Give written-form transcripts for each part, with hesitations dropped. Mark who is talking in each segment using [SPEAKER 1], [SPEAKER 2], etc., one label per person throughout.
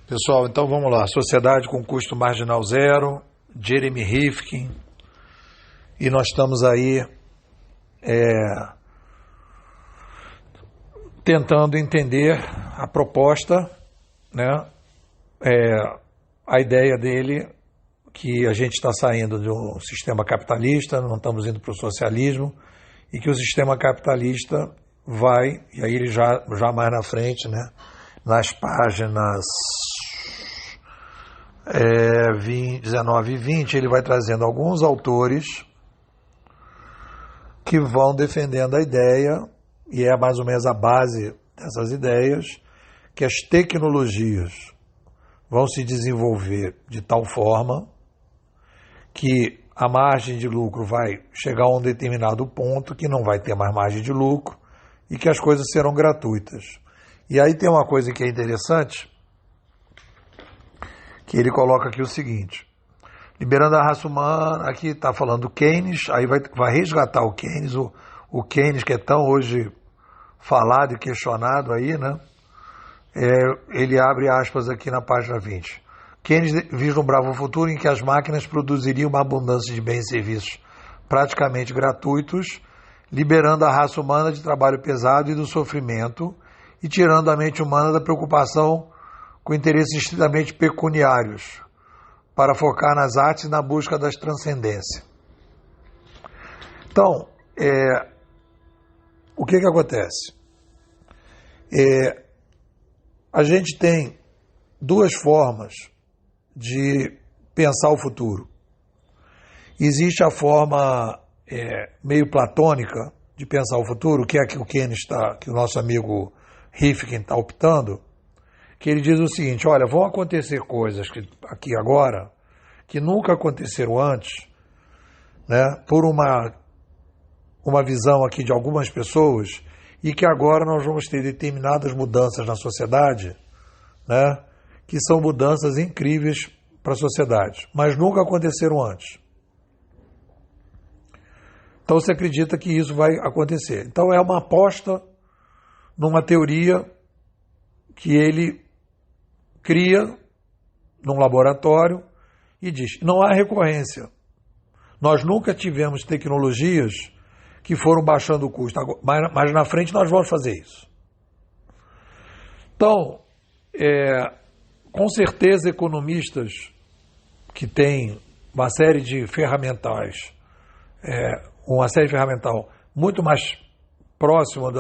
[SPEAKER 1] Pessoal, então vamos lá. Sociedade com custo marginal zero, Jeremy Rifkin. E nós estamos aí tentando entender a proposta, né? A ideia dele que a gente está saindo de um sistema capitalista, não estamos indo para o socialismo, e que o sistema capitalista vai, e aí ele já mais na frente, né? Nas páginas 19 e 20, ele vai trazendo alguns autores que vão defendendo a ideia, e é mais ou menos a base dessas ideias, que as tecnologias vão se desenvolver de tal forma que a margem de lucro vai chegar a um determinado ponto que não vai ter mais margem de lucro e que as coisas serão gratuitas. E aí tem uma coisa que é interessante, que ele coloca aqui o seguinte: liberando a raça humana, aqui está falando do Keynes, aí vai resgatar o Keynes, o Keynes que é tão hoje falado e questionado aí, né? Ele abre aspas aqui na página 20. Keynes vislumbrava um futuro em que as máquinas produziriam uma abundância de bens e serviços praticamente gratuitos, liberando a raça humana de trabalho pesado e do sofrimento e tirando a mente humana da preocupação com interesses estritamente pecuniários, para focar nas artes e na busca das transcendências. Então, o que acontece? A gente tem duas formas de pensar o futuro. Existe a forma meio platônica de pensar o futuro, que é a que o Keynes que o nosso amigo Rifkin está optando, que ele diz o seguinte: olha, vão acontecer coisas aqui agora que nunca aconteceram antes, né, por uma visão aqui de algumas pessoas, e que agora nós vamos ter determinadas mudanças na sociedade, né, que são mudanças incríveis para a sociedade, mas nunca aconteceram antes. Então você acredita que isso vai acontecer. Então é uma aposta numa teoria que ele cria num laboratório e diz: não há recorrência. Nós nunca tivemos tecnologias que foram baixando o custo, mas na frente nós vamos fazer isso. Então, com certeza, economistas que têm uma série de ferramentais, muito mais próximo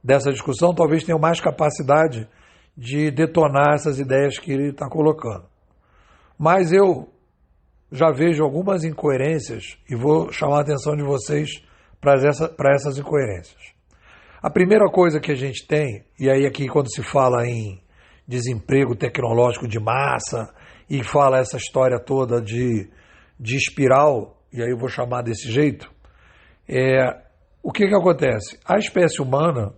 [SPEAKER 1] dessa discussão, talvez tenham mais capacidade de detonar essas ideias que ele está colocando. Mas eu já vejo algumas incoerências e vou chamar a atenção de vocês para essas incoerências. A primeira coisa que a gente tem, e aí aqui quando se fala em desemprego tecnológico de massa e fala essa história toda de espiral, e aí eu vou chamar desse jeito, o que acontece? A espécie humana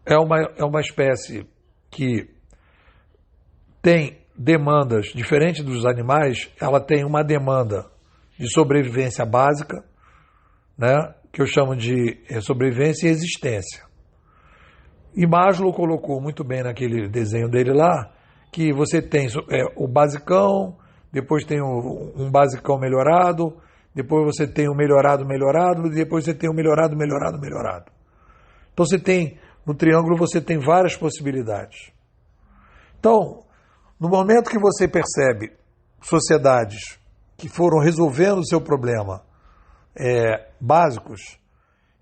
[SPEAKER 1] é uma espécie que tem demandas diferentes dos animais. Ela tem uma demanda de sobrevivência básica, né, que eu chamo de sobrevivência e existência. E Maslow colocou muito bem naquele desenho dele lá, que você tem o basicão, depois tem um basicão melhorado, depois você tem o melhorado, e depois você tem o melhorado. Então você tem, no triângulo você tem várias possibilidades. Então, no momento que você percebe sociedades que foram resolvendo o seu problema básicos,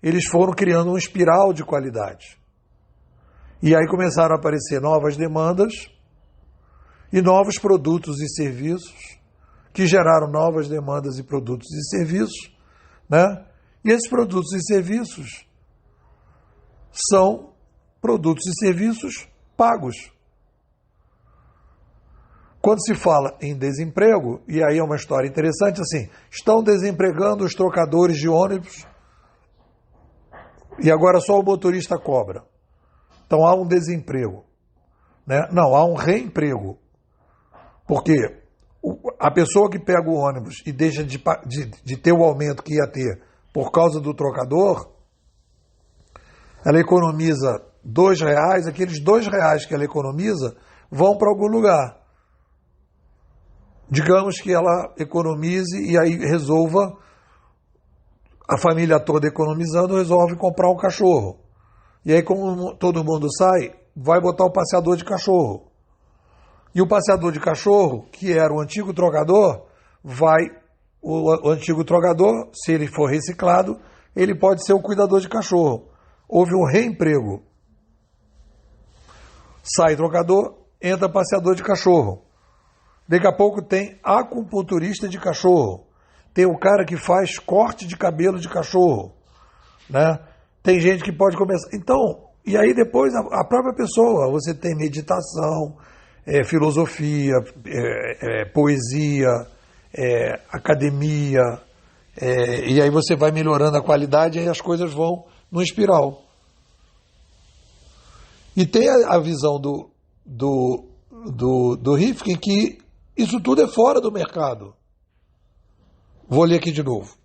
[SPEAKER 1] eles foram criando uma espiral de qualidade. E aí começaram a aparecer novas demandas e novos produtos e serviços que geraram novas demandas e produtos e serviços, né? E esses produtos e serviços são produtos e serviços pagos. Quando se fala em desemprego, e aí é uma história interessante, assim, estão desempregando os trocadores de ônibus e agora só o motorista cobra. Então há um desemprego, né? Não, há um reemprego. Porque a pessoa que pega o ônibus e deixa de ter o aumento que ia ter por causa do trocador, ela economiza R$ 2, aqueles R$ 2 que ela economiza vão para algum lugar. Digamos que ela economize e aí resolva, a família toda economizando, resolve comprar um cachorro. E aí, como todo mundo sai, vai botar o passeador de cachorro. E o passeador de cachorro, que era o antigo trogador, o antigo trogador, se ele for reciclado, ele pode ser o cuidador de cachorro. Houve um reemprego. Sai trogador, entra passeador de cachorro. Daqui a pouco tem acupunturista de cachorro. Tem o cara que faz corte de cabelo de cachorro, né? Tem gente que pode começar. Então, e aí depois a própria pessoa, você tem meditação, filosofia, poesia, academia, e aí você vai melhorando a qualidade e aí as coisas vão no espiral. E tem a visão do Rifkin que isso tudo é fora do mercado. Vou ler aqui de novo.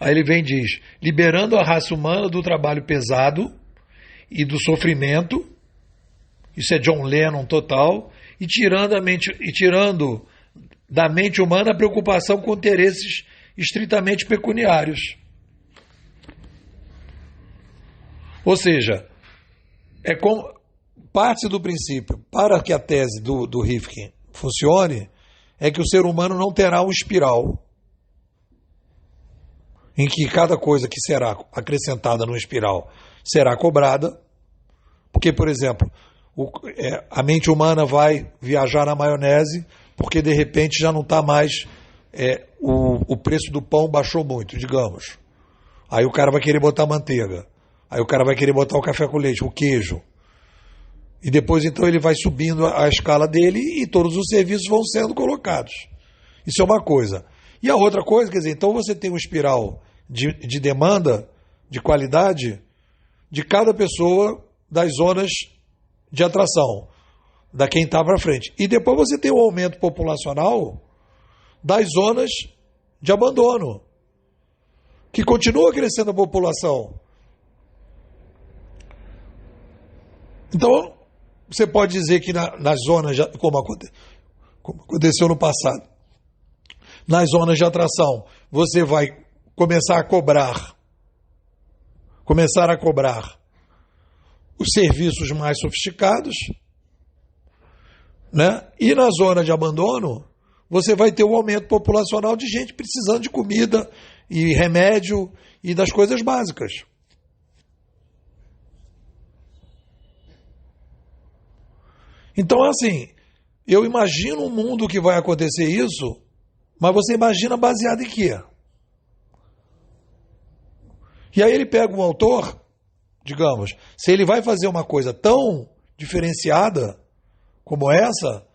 [SPEAKER 1] Aí ele vem e diz: liberando a raça humana do trabalho pesado e do sofrimento, isso é John Lennon total, e tirando da mente humana a preocupação com interesses estritamente pecuniários. Ou seja, parte do princípio, para que a tese do Rifkin funcione, é que o ser humano não terá um espiral em que cada coisa que será acrescentada no espiral será cobrada, porque, por exemplo, a mente humana vai viajar na maionese porque de repente já não está mais, o preço do pão baixou muito, digamos. Aí o cara vai querer botar manteiga, aí o cara vai querer botar o café com leite, o queijo. E depois então ele vai subindo a escala dele e todos os serviços vão sendo colocados. Isso é uma coisa. E a outra coisa, quer dizer, então você tem um espiral de demanda, de qualidade, de cada pessoa das zonas de atração, da quem está para frente. E depois você tem o aumento populacional das zonas de abandono, que continua crescendo a população. Então, você pode dizer que nas zonas, como aconteceu no passado, nas zonas de atração, você vai começar a cobrar os serviços mais sofisticados, né? E na zona de abandono, você vai ter um aumento populacional de gente precisando de comida e remédio e das coisas básicas. Então, assim, eu imagino um mundo que vai acontecer isso, mas você imagina baseado em quê? E aí ele pega um autor, digamos, se ele vai fazer uma coisa tão diferenciada como essa,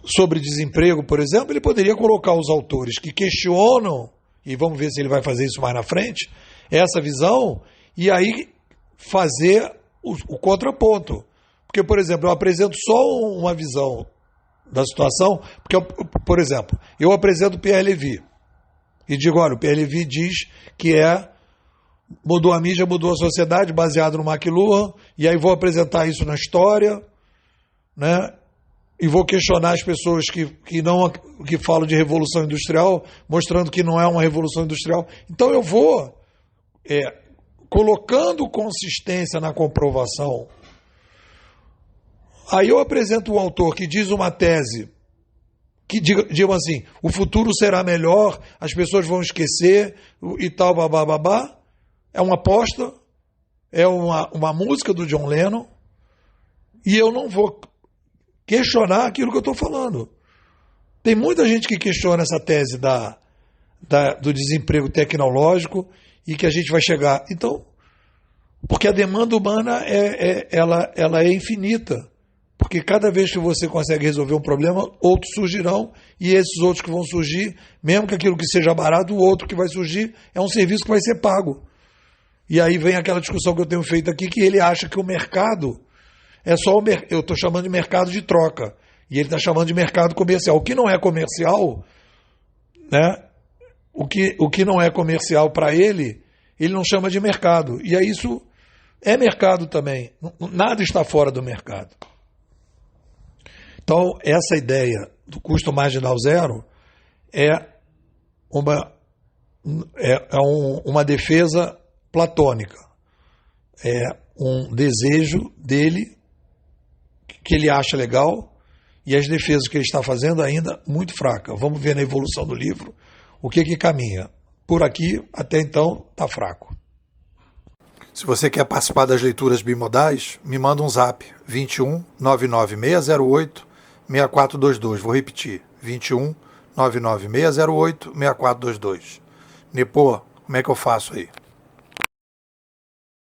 [SPEAKER 1] sobre desemprego, por exemplo, ele poderia colocar os autores que questionam, e vamos ver se ele vai fazer isso mais na frente, essa visão, e aí fazer o contraponto. Porque, por exemplo, eu apresento só uma visão da situação, porque, por exemplo, eu apresento o Pierre Levy, e digo, olha, o Pierre Levy diz que mudou a mídia, mudou a sociedade, baseado no McLuhan, e aí vou apresentar isso na história, né? E vou questionar as pessoas que falam de revolução industrial, mostrando que não é uma revolução industrial. Então eu vou colocando consistência na comprovação. Aí eu apresento um autor que diz uma tese que digam assim, o futuro será melhor, as pessoas vão esquecer e tal, babá. É uma aposta, é uma música do John Lennon, e eu não vou questionar aquilo que eu estou falando. Tem muita gente que questiona essa tese do desemprego tecnológico e que a gente vai chegar. Então, porque a demanda humana ela é infinita. Porque cada vez que você consegue resolver um problema, outros surgirão, e esses outros que vão surgir, mesmo que aquilo que seja barato, o outro que vai surgir é um serviço que vai ser pago. E aí vem aquela discussão que eu tenho feito aqui, que ele acha que o mercado é só eu estou chamando de mercado de troca, e ele está chamando de mercado comercial. O que não é comercial, né? O que não é comercial para ele ele não chama de mercado. E aí isso é mercado também. Nada está fora do mercado. Então, essa ideia do custo marginal zero é uma defesa platônica. É um desejo dele que ele acha legal e as defesas que ele está fazendo ainda muito fracas. Vamos ver na evolução do livro o que caminha. Por aqui, até então, está fraco. Se você quer participar das leituras bimodais, me manda um zap, 21 99608 6422. Vou repetir, 21 99608 6422. Nepô, como é que eu faço aí?